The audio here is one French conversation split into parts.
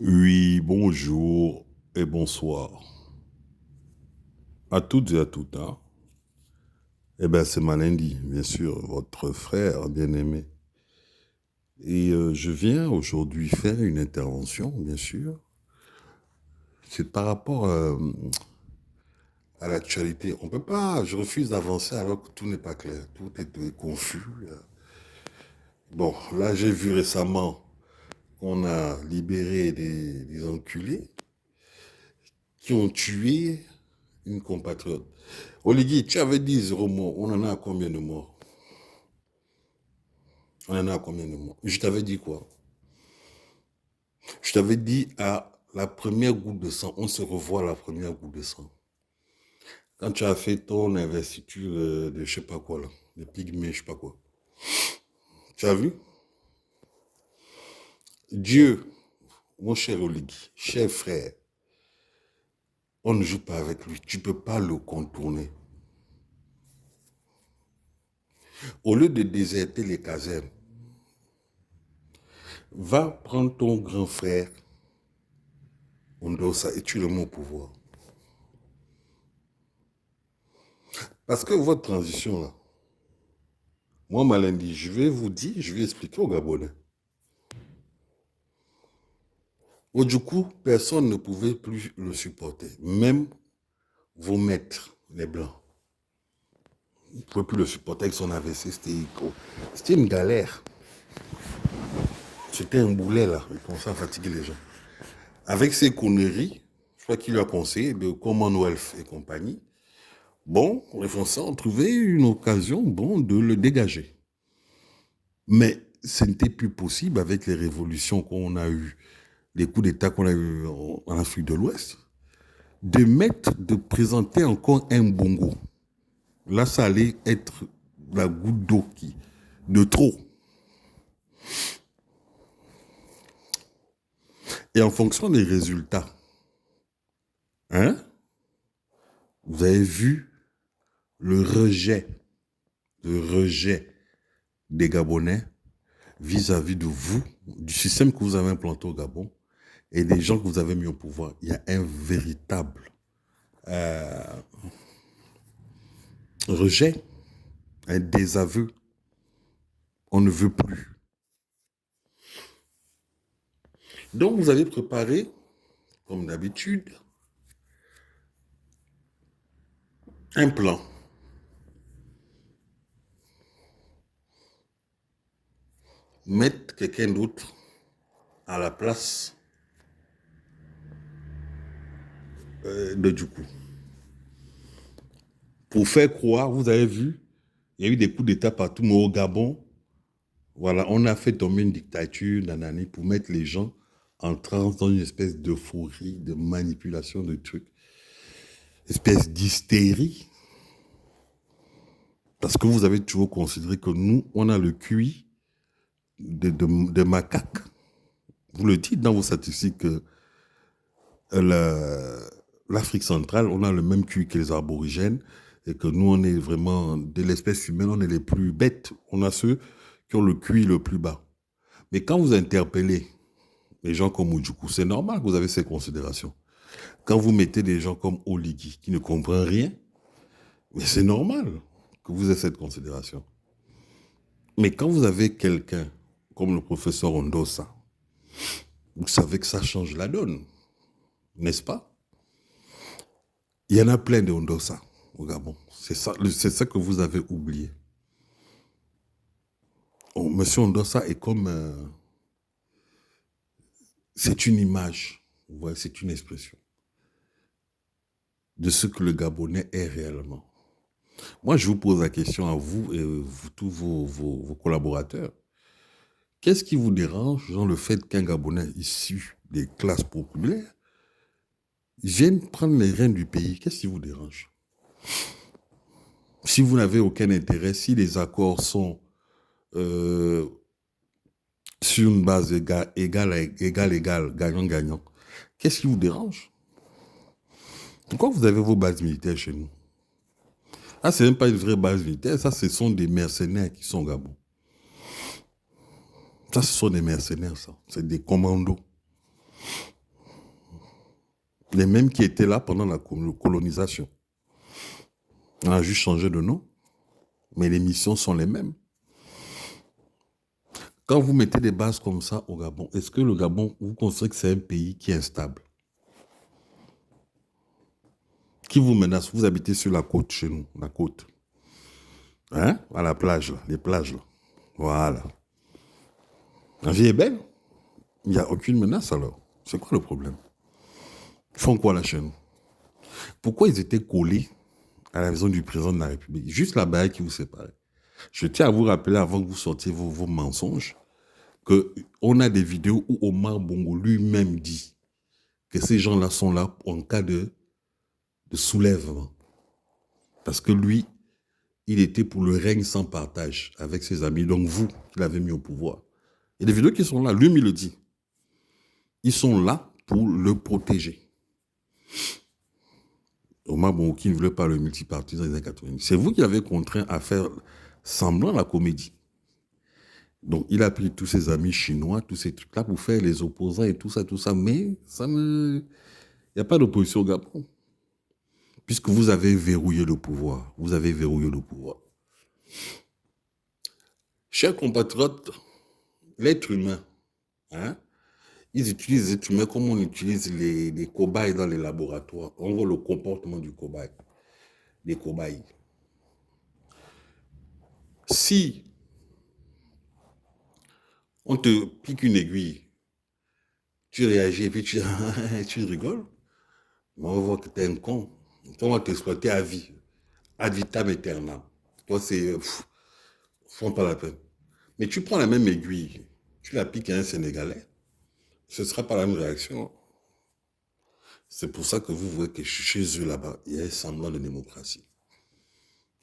Oui, bonjour et bonsoir à toutes et à tous, hein. Eh bien, c'est Malindi, bien sûr, votre frère bien-aimé. Et je viens aujourd'hui faire une intervention, bien sûr. C'est par rapport à l'actualité. On peut pas, je refuse d'avancer alors que tout n'est pas clair, tout est confus. Bon, là, j'ai vu récemment qu'on a libéré des enculés qui ont tué une compatriote. Oligui, tu avais dit 0 morts. On en a à combien de morts? On en a à combien de morts? Je t'avais dit quoi? Je t'avais dit à la première goutte de sang. On se revoit à la première goutte de sang. Quand tu as fait ton investiture de je sais pas quoi là, de pygmée, je sais pas quoi. Tu as vu? Dieu, mon cher Oligui, cher frère, on ne joue pas avec lui. Tu peux pas le contourner. Au lieu de déserter les casernes, va prendre ton grand frère, Ondosa, et tu le mets au pouvoir. Parce que votre transition là, moi, Malindi, je vais vous dire, je vais expliquer aux Gabonais. Bon, du coup, personne ne pouvait plus le supporter. Même vos maîtres, les Blancs, ne pouvaient plus le supporter avec son AVC. C'était une galère. C'était un boulet, là. Il commençait à fatiguer les gens. Avec ses conneries, je crois qu'il lui a conseillé de Commonwealth et compagnie. Bon, les Français ont trouvé une occasion, bon, de le dégager. Mais ce n'était plus possible avec les révolutions qu'on a eues, les coups d'État qu'on a eus en Afrique de l'Ouest, de présenter encore un bongo. Là, ça allait être la goutte d'eau de trop. Et en fonction des résultats, hein, vous avez vu le rejet des Gabonais vis-à-vis de vous, du système que vous avez implanté au Gabon et des gens que vous avez mis au pouvoir. Il y a un véritable rejet, un désaveu. On ne veut plus. Donc, vous avez préparé, comme d'habitude, un plan. Mettre quelqu'un d'autre à la place de Djoukou. Pour faire croire, vous avez vu, il y a eu des coups d'État partout, mais au Gabon, voilà, on a fait tomber une dictature nanani pour mettre les gens en transe dans une espèce d'euphorie, de manipulation de trucs, espèce d'hystérie. Parce que vous avez toujours considéré que nous, on a le QI de macaque. Vous le dites dans vos statistiques que l'Afrique centrale, on a le même QI que les aborigènes et que nous, on est vraiment, de l'espèce humaine, on est les plus bêtes. On a ceux qui ont le QI le plus bas. Mais quand vous interpellez les gens comme Oudjoukou, c'est normal que vous avez ces considérations. Quand vous mettez des gens comme Oligui, qui ne comprennent rien, mais c'est normal que vous ayez cette considération. Mais quand vous avez quelqu'un comme le professeur Ondosa, vous savez que ça change la donne, n'est-ce pas? Il y en a plein de Ondosa au Gabon. C'est ça que vous avez oublié. Oh, Monsieur Ondosa est comme... c'est une image, vous voyez, c'est une expression de ce que le Gabonais est réellement. Moi, je vous pose la question à vous et tous vos collaborateurs. Qu'est-ce qui vous dérange dans le fait qu'un Gabonais issu des classes populaires vienne prendre les rênes du pays? Qu'est-ce qui vous dérange? Si vous n'avez aucun intérêt, si les accords sont euh, sur une base égale, gagnant-gagnant, qu'est-ce qui vous dérange? Pourquoi vous avez vos bases militaires chez nous? Ah, c'est même pas une vraie base militaire, ça, ce sont des mercenaires qui sont au Gabon. Ça, ce sont des mercenaires, ça. C'est des commandos. Les mêmes qui étaient là pendant la colonisation. On a juste changé de nom, mais les missions sont les mêmes. Quand vous mettez des bases comme ça au Gabon, est-ce que le Gabon, vous considérez que c'est un pays qui est instable? Qui vous menace? Vous habitez sur la côte chez nous, la côte. Hein? À la plage, là, les plages, là. Voilà. La vie est belle. Il n'y a aucune menace alors. C'est quoi le problème? Ils font quoi là chez nous? Pourquoi ils étaient collés à la maison du président de la République? Juste la barrière qui vous séparait. Je tiens à vous rappeler avant que vous sortiez vos mensonges qu'on a des vidéos où Omar Bongo lui-même dit que ces gens-là sont là en cas de soulèvement. Parce que lui, il était pour le règne sans partage avec ses amis. Donc vous, qui l'avez mis au pouvoir. Il y a des vidéos qui sont là, lui-même il le dit. Ils sont là pour le protéger. Omar Bongo qui ne voulait pas le multipartisme dans les années 90. C'est vous qui l'avez contraint à faire semblant la comédie. Donc, il a pris tous ses amis chinois, tous ces trucs-là pour faire les opposants et tout ça. Mais ça ne... il n'y a pas d'opposition au Gabon. Puisque vous avez verrouillé le pouvoir. Vous avez verrouillé le pouvoir. Chers compatriotes, l'être humain, hein, ils utilisent les êtres humains comme on utilise les cobayes dans les laboratoires. On voit le comportement du cobaye, des cobayes. Si on te pique une aiguille, tu réagis et puis tu rigoles, mais on va voir que tu es un con. On va t'exploiter à vie, ad vitam aeternam. Toi, c'est... font pas la peine. Mais tu prends la même aiguille, tu la piques à un Sénégalais, ce ne sera pas la même réaction. C'est pour ça que vous voyez que chez eux là-bas, il y a un semblant de démocratie.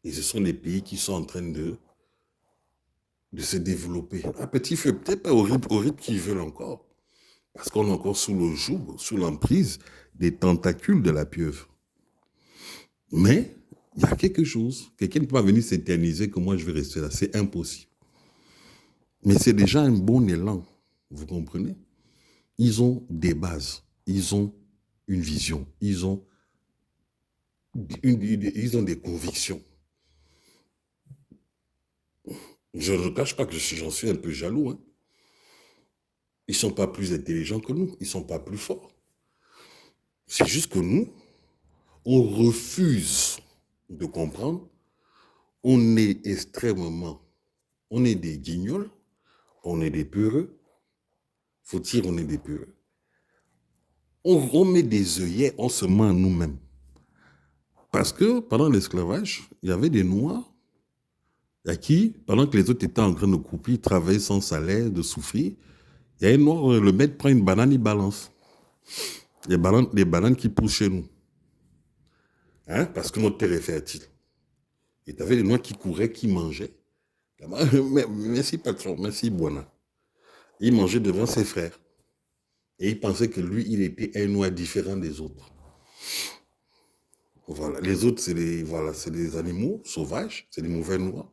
Et ce sont des pays qui sont en train de se développer. À petit feu, peut-être pas au rythme qu'ils veulent encore. Parce qu'on est encore sous le joug, sous l'emprise des tentacules de la pieuvre. Mais il y a quelque chose. Quelqu'un ne peut pas venir s'éterniser que moi je vais rester là. C'est impossible. Mais c'est déjà un bon élan. Vous comprenez? Ils ont des bases. Ils ont une vision. Ils ont des convictions. Je ne cache pas que j'en suis un peu jaloux. Hein. Ils ne sont pas plus intelligents que nous. Ils ne sont pas plus forts. C'est juste que nous, on refuse de comprendre. On est extrêmement... On est des guignols. On est des peureux. Faut dire on est des peureux. On met des œillets, on se ment à nous-mêmes. Parce que pendant l'esclavage, il y avait des Noirs à qui, pendant que les autres étaient en train de couper, travailler sans salaire, de souffrir, il y a un Noir, le maître prend une banane, il balance. Les bananes qui poussent chez nous. Hein? Parce que notre terre est fertile. Et tu avais des Noirs qui couraient, qui mangeaient. Merci patron, merci Buona. Il mangeait devant ses frères. Et il pensait que lui, il était un Noir différent des autres. Voilà. Les autres, c'est des animaux sauvages, c'est des mauvais noirs.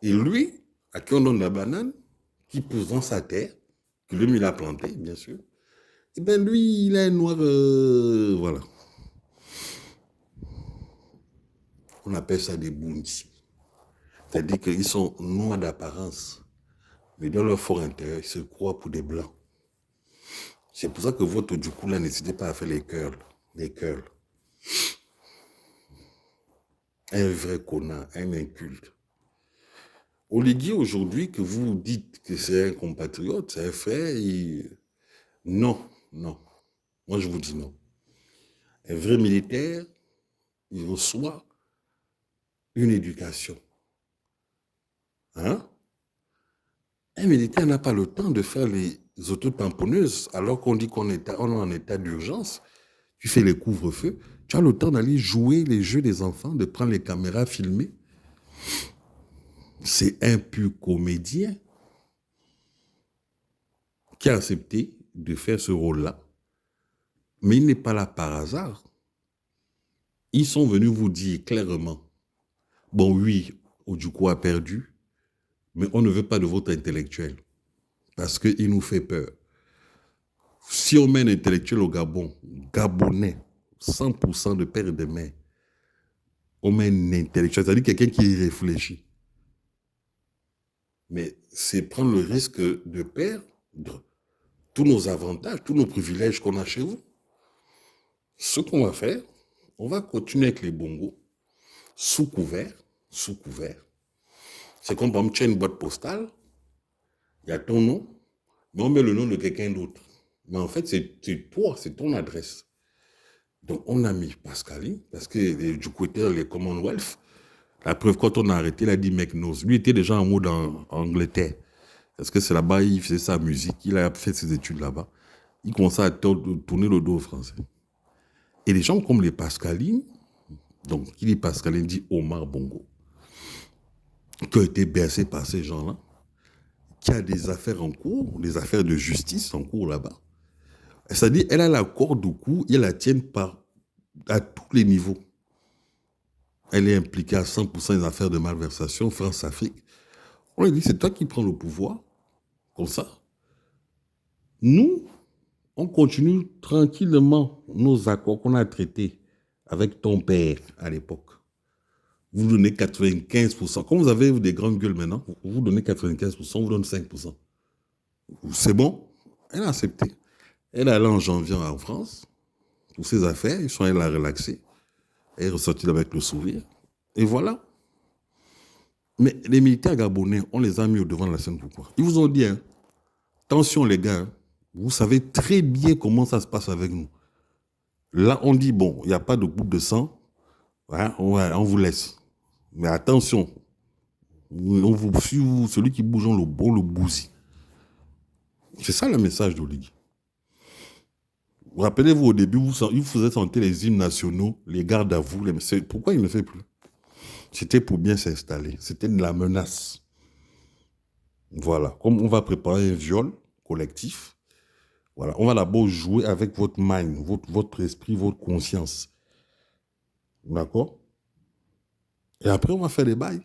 Et lui, à qui on donne la banane, qui pousse dans sa terre, que lui, il a planté, bien sûr, et bien lui, il est un noir, voilà. On appelle ça des bundis. C'est-à-dire qu'ils sont noirs d'apparence, mais dans leur fort intérieur, ils se croient pour des blancs. C'est pour ça que votre, du coup, là, n'hésitez pas à faire les curls. Les curls. Un vrai connard, un inculte. Oligui, aujourd'hui, que vous dites que c'est un compatriote, c'est un frère, non, non. Moi, je vous dis non. Un vrai militaire, il reçoit une éducation. Hein? Un militaire n'a pas le temps de faire les autotamponneuses alors qu'on dit qu'on est en état d'urgence. Tu fais les couvre-feux. Tu as le temps d'aller jouer les jeux des enfants, de prendre les caméras, filmer. C'est un pur comédien qui a accepté de faire ce rôle-là. Mais il n'est pas là par hasard. Ils sont venus vous dire clairement, bon oui, Ojukwu a perdu, mais on ne veut pas de votre intellectuel, parce qu'il nous fait peur. Si on met un intellectuel au Gabon, Gabonais, 100% de père et de mère, on met un intellectuel, c'est-à-dire quelqu'un qui réfléchit. Mais c'est prendre le risque de perdre tous nos avantages, tous nos privilèges qu'on a chez vous. Ce qu'on va faire, on va continuer avec les bongos, sous couvert, sous couvert. C'est comme, par exemple, tu as une boîte postale, il y a ton nom, mais on met le nom de quelqu'un d'autre. Mais en fait, c'est toi, c'est ton adresse. Donc, on a mis Pascaline, parce que du côté dans les Commonwealth, la preuve, quand on a arrêté, il a dit McNose. Lui était déjà en mode en Angleterre. Parce que c'est là-bas, il faisait sa musique, il a fait ses études là-bas. Il commençait à tourner le dos aux Français. Et les gens comme les Pascalines, donc qui dit Pascaline dit Omar Bongo, qui a été bercé par ces gens-là, qui a des affaires en cours, des affaires de justice en cours là-bas. C'est-à-dire, elle a la corde au cou, et elle la tienne à tous les niveaux. Elle est impliquée à 100% des affaires de malversation, France-Afrique. On lui dit, c'est toi qui prends le pouvoir, comme ça. Nous, on continue tranquillement nos accords qu'on a traités avec ton père à l'époque. Vous donnez 95%. Comme vous avez des grandes gueules maintenant, vous donnez 95%, on vous donne 5%. C'est bon? Elle a accepté. Elle est allée en janvier en France, pour ses affaires, ils sont allés la relaxer. Elle est ressortie avec le sourire. Et voilà. Mais les militaires gabonais, on les a mis au devant de la scène pourquoi? Ils vous ont dit, hein, attention les gars, vous savez très bien comment ça se passe avec nous. Là, on dit, bon, il n'y a pas de goutte de sang, hein, on vous laisse. Mais attention, celui qui bouge, on le bousille. C'est ça le message d'Oligui. Rappelez-vous, au début, vous faisiez sentir les hymnes nationaux, les gardes à vous. Pourquoi il ne fait plus? C'était pour bien s'installer. C'était de la menace. Voilà. Comme on va préparer un viol collectif, voilà. On va d'abord jouer avec votre mind, votre esprit, votre conscience. D'accord? Et après, on va faire des bails.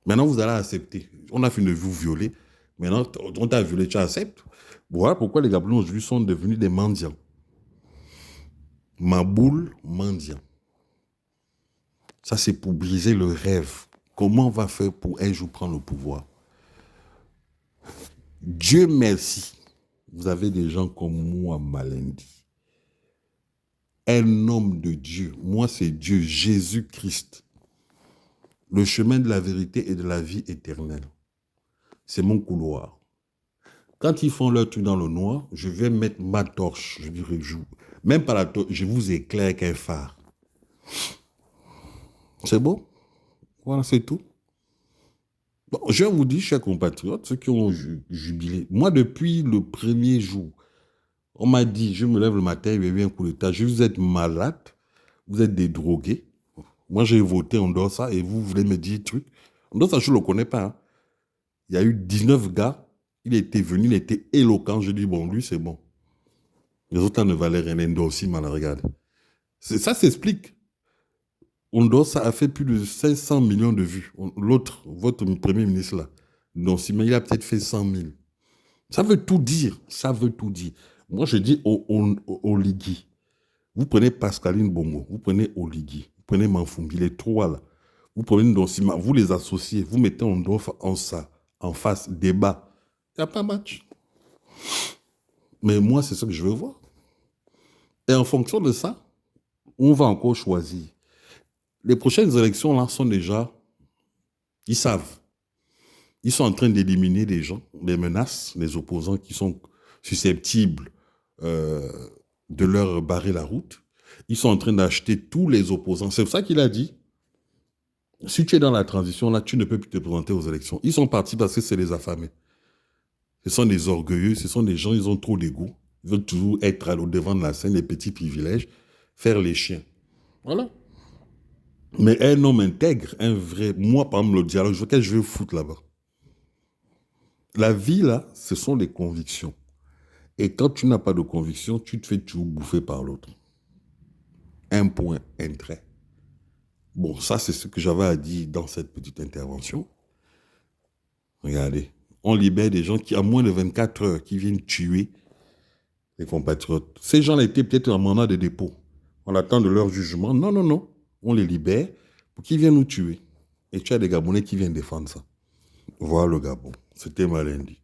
Maintenant, vous allez accepter. On a fini de vous violer. Maintenant, on t'a violé, tu acceptes. Voilà pourquoi les Gabonais aujourd'hui sont devenus des mendiants. Maboule, mendiant. Ça, c'est pour briser le rêve. Comment on va faire pour un jour prendre le pouvoir? Dieu merci, vous avez des gens comme moi, Malendi. Un homme de Dieu. Moi, c'est Dieu, Jésus-Christ. Le chemin de la vérité et de la vie éternelle. C'est mon couloir. Quand ils font leur truc dans le noir, je vais mettre ma torche. Je dirais, même pas la torche, je vous éclaire avec un phare. C'est beau? Voilà, c'est tout. Bon, je vous dis, chers compatriotes, ceux qui ont jubilé, moi, depuis le premier jour, on m'a dit, je me lève le matin, il y a eu un coup d'état, vous êtes malade, vous êtes des drogués. Moi, j'ai voté Ondossa et vous voulez me dire truc. Ondossa, je ne le connais pas. Hein. Il y a eu 19 gars, il était venu, il était éloquent. Je dis, bon, lui, c'est bon. Les autres ne valaient rien. Ndossi, mal regarde. Ça s'explique. Ondossa a fait plus de 500 millions de vues. L'autre, votre premier ministre là, Ndossi, mais il a peut-être fait 100 000. Ça veut tout dire. Ça veut tout dire. Moi, je dis au Ligui. Vous prenez Pascaline Bongo, vous prenez Oligui, vous prenez Manfumbi, les trois là. Vous prenez Ndonsima, vous les associez, vous mettez Ondofa en face, débat. Il n'y a pas match. Mais moi, c'est ce que je veux voir. Et en fonction de ça, on va encore choisir. Les prochaines élections là sont déjà, ils savent. Ils sont en train d'éliminer des gens, des menaces, les opposants qui sont susceptibles de leur barrer la route. Ils sont en train d'acheter tous les opposants. C'est pour ça qu'il a dit, si tu es dans la transition, là, tu ne peux plus te présenter aux élections. Ils sont partis parce que c'est les affamés. Ce sont des orgueilleux, ce sont des gens, ils ont trop d'ego. Ils veulent toujours être au devant de la scène, les petits privilèges, faire les chiens. Voilà. Mais un homme intègre, un vrai... Moi, par exemple, le dialogue, qu'est-ce que je vais foutre là-bas? La vie, là, ce sont les convictions. Et quand tu n'as pas de conviction, tu te fais toujours bouffer par l'autre. Un point, un trait. Bon, ça, c'est ce que j'avais à dire dans cette petite intervention. Regardez, on libère des gens qui, à moins de 24 heures, qui viennent tuer les compatriotes. Ces gens étaient peut-être en mandat de dépôt. On attend de leur jugement. Non, non, non. On les libère pour qu'ils viennent nous tuer. Et tu as des Gabonais qui viennent défendre ça. Voilà le Gabon. C'était Malendi.